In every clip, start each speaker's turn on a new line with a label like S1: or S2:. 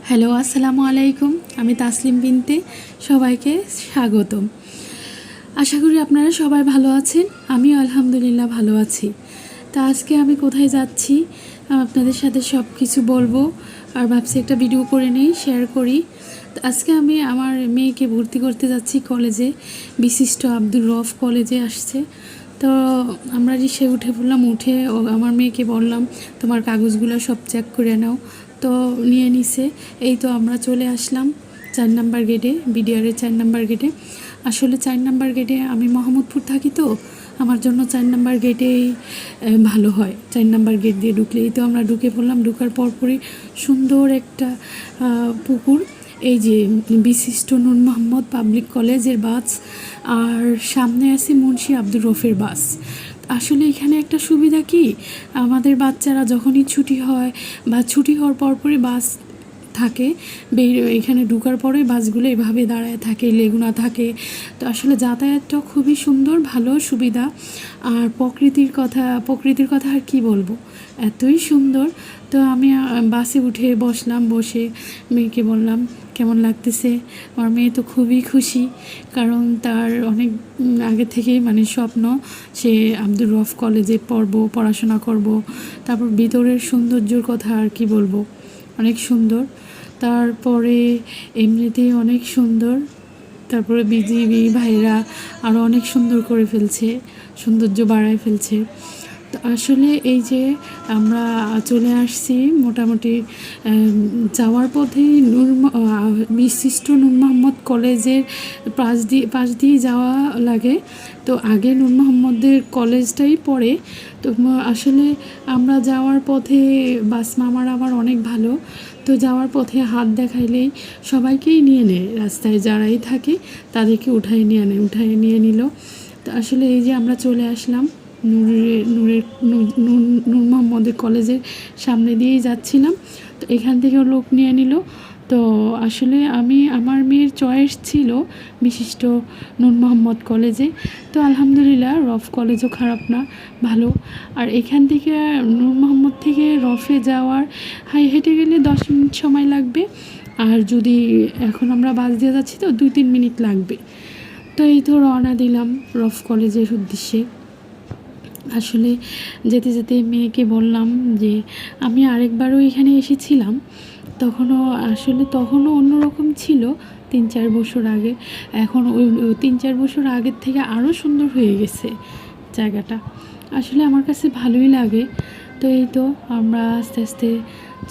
S1: Hello, আসসালামু আলাইকুম। আমি তাসলিম বিনতে, সবাইকে স্বাগতম। আশা করি আপনারা সবাই ভালো আছেন। আমি আলহামদুলিল্লাহ ভালো আছি। তা আজকে আমি কোথায় যাচ্ছি আপনাদের সাথে সব কিছু বলবো, আর ভাবছি একটা ভিডিও করে নেই, শেয়ার করি। তো আজকে আমি আমার মেয়েকে ভর্তি করতে যাচ্ছি কলেজে, বিশিষ্ট আব্দুর রফ কলেজে আসছে। তো আমরা রিক্সায় উঠে পড়লাম, উঠে আমার মেয়েকে বললাম তোমার কাগজগুলো সব চেক করে নাও। তো নিয়ে নিছে। এই তো আমরা চলে আসলাম 4 নাম্বার গেটে, বিডিআরের 4 নাম্বার গেটে। আসলে 4 নাম্বার গেটে, আমি মোহাম্মদপুর থাকি, তো আমার জন্য 4 নাম্বার গেটেই ভালো হয়। 4 নাম্বার গেট দিয়ে ঢুকলেই তো আমরা ঢুকে পড়লাম। ঢুকার পরপরই সুন্দর একটা পুকুর, এই যে বিশিষ্ট নূর মোহাম্মদ পাবলিক কলেজের বাস, আর সামনে আছে মুন্সি আব্দুর রফের বাস। আসলে এখানে একটা সুবিধা কি, আমাদের বাচ্চারা যখনই ছুটি হয় বা ছুটি হওয়ার পরপরই বাস থাকে, এখানে ঢুকার পরে বাসগুলো এভাবে দাঁড়ায় থাকে, লেগুনা থাকে। তো আসলে যাতায়াতটা খুবই সুন্দর, ভালো সুবিধা। আর প্রকৃতির কথা আর কি বলবো, এতই সুন্দর। তো আমি বাসে উঠে বসলাম, বসে মেয়েকে বললাম কেমন লাগতেছে। আমার মেয়ে তো খুবই খুশি, কারণ তার অনেক আগে থেকেই স্বপ্ন সে আব্দুর রফ কলেজে পড়াশোনা করব। তারপর ভিতরের সৌন্দর্যর কথা আর কি বলবো, অনেক সুন্দর। তারপরে এমনিতেই অনেক সুন্দর। তারপরে বিজিবি ভাইরা আরও অনেক সুন্দর করে ফেলছে, সৌন্দর্য বাড়ায় ফেলছে। তো আসলে এই যে আমরা চলে আসছি মোটামুটি যাওয়ার পথেই বিশিষ্ট নূর মোহাম্মদ কলেজের পাশ দিয়ে যাওয়া লাগে। তো আগে নূর মোহাম্মদের কলেজটাই পড়ে। তো আসলে আমরা যাওয়ার পথে বাস মামার আবার অনেক ভালো। তো যাওয়ার পথে হাত দেখাইলেই সবাইকেই নিয়ে নেয়, রাস্তায় যারাই থাকে তাদেরকে উঠায় নিয়ে নিল। তো আসলে এই যে আমরা চলে আসলাম নূর মোহাম্মদের কলেজের সামনে দিয়েই যাচ্ছিলাম। তো এখান থেকেও লোক নিয়ে নিল। তো আসলে আমার মেয়ের চয়েস ছিল বিশিষ্ট নূর মোহাম্মদ কলেজে। তো আলহামদুলিল্লাহ রফ কলেজও খারাপ না, ভালো। আর এখান থেকে নূর মোহাম্মদ থেকে রফে যাওয়ার হেঁটে গেলে 10 মিনিট সময় লাগবে। আর যদি এখন আমরা বাস দিয়ে যাচ্ছি তো 2-3 মিনিট লাগবে। তো এই তো রওনা দিলাম রফ কলেজের উদ্দেশ্যে। আসলে যেতে যেতে মেয়েকে বললাম যে আমি আরেকবারও এখানে এসেছিলাম, তখনও অন্যরকম ছিল 3-4 বছর আগে। এখন ওই 3-4 বছর আগের থেকে আরও সুন্দর হয়ে গেছে জায়গাটা। আসলে আমার কাছে ভালোই লাগে। তো এই তো আমরা আস্তে আস্তে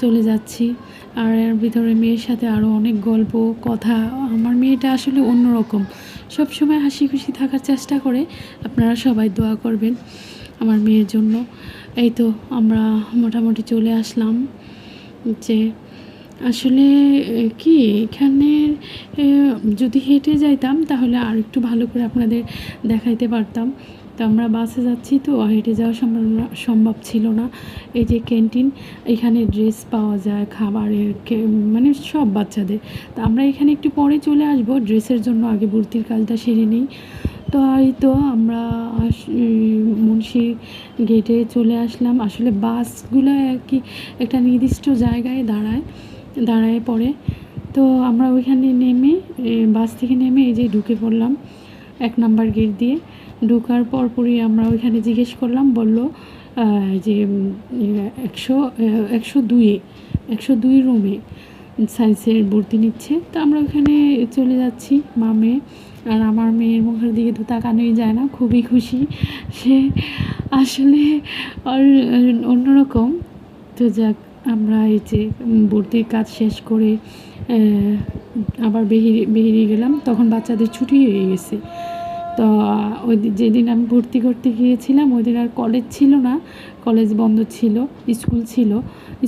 S1: চলে যাচ্ছি। আর এর ভিতরে মেয়ের সাথে আরও অনেক গল্প কথা। আমার মেয়েটা আসলে অন্যরকম, সবসময় হাসি খুশি থাকার চেষ্টা করে। আপনারা সবাই দোয়া করবেন আমার মেয়ের জন্য। এই তো আমরা মোটামুটি চলে আসলাম। যে আসলে কি, এখানে যদি হেঁটে যাইতাম তাহলে আর একটু ভালো করে আপনাদের দেখাইতে পারতাম। তো আমরা বাসে যাচ্ছি, তো হেঁটে যাওয়া সম্ভব ছিল না। এই যে ক্যান্টিন, এখানে ড্রেস পাওয়া যায়, খাবারের সব বাচ্চাদের। তো আমরা এখানে একটু পরে চলে আসবো, ড্রেসের জন্য আগে ভর্তির কাজটা সেরে নিই। তো এই তো আমরা মুন্সি গেটে চলে আসলাম। আসলে বাসগুলো কি একটা নির্দিষ্ট জায়গায় দাঁড়ায় পড়ে। তো আমরা ওইখানে নেমে, বাস থেকে নেমে এই যে ঢুকে পড়লাম 1 নাম্বার গেট দিয়ে। ঢোকার পরপরই আমরা ওইখানে জিজ্ঞেস করলাম, বলল যে 102 রুমে সায়েন্সের ভর্তি নিচ্ছে। তো আমরা ওখানে চলে যাচ্ছি মা মেয়ে। আর আমার মেয়ের মুখের দিকে তো তাকানোই যায় না, খুবই খুশি সে আসলে। আর অন্যরকম। তো যাক, আমরা এই যে ভর্তির কাজ শেষ করে আবার বেরিয়ে গেলাম। তখন বাচ্চাদের ছুটি হয়ে গেছে। তো যেদিন আমি ভর্তি করতে গিয়েছিলাম ওই দিন আর কলেজ ছিল না, কলেজ বন্ধ ছিল,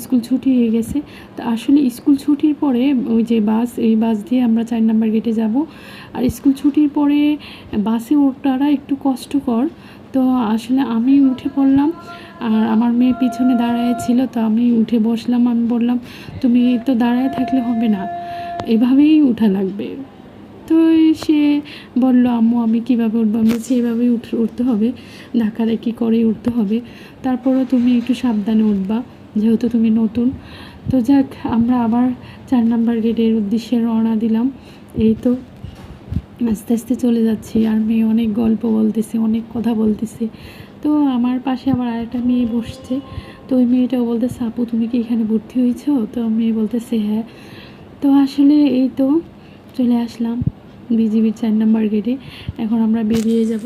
S1: স্কুল ছুটি হয়ে গেছে। তো আসলে স্কুল ছুটির পরে ওই যে এই বাস দিয়ে আমরা 4 নাম্বার গেটে যাব। আর স্কুল ছুটির পরে বাসে ওঠাটা একটু কষ্টকর। তো আসলে আমি উঠে পড়লাম, আর আমার মেয়ে পিছনে দাঁড়ায় ছিল। তো আমি উঠে বসলাম। আমি বললাম তুমি তো দাঁড়ায় থাকলে হবে না, এভাবেই উঠা লাগবে। তো সে বলল আম্মু আমি কীভাবে উঠবো? আমি বলছি এভাবেই উঠতে হবে, ধাক্কাধাক্কি করেই উঠতে হবে। তারপরেও তুমি একটু সাবধানে উঠবা, যেহেতু তুমি নতুন। তো যাক, আমরা আবার 4 নাম্বার গেটের উদ্দেশ্যে রওনা দিলাম। এই তো আস্তে আস্তে চলে যাচ্ছি, আর মেয়ে অনেক গল্প বলতেছে, অনেক কথা বলতেছে। তো আমার পাশে আবার আরেকটা মেয়ে বসছে। তো ওই মেয়েটাও বলতেছে, আপু তুমি কি এখানে ভর্তি হয়েছো? তো মেয়ে বলতেছে হ্যাঁ। তো আসলে এই তো চলে আসলাম বিজিবির 4 নাম্বার গেটে। এখন আমরা বেরিয়ে যাব।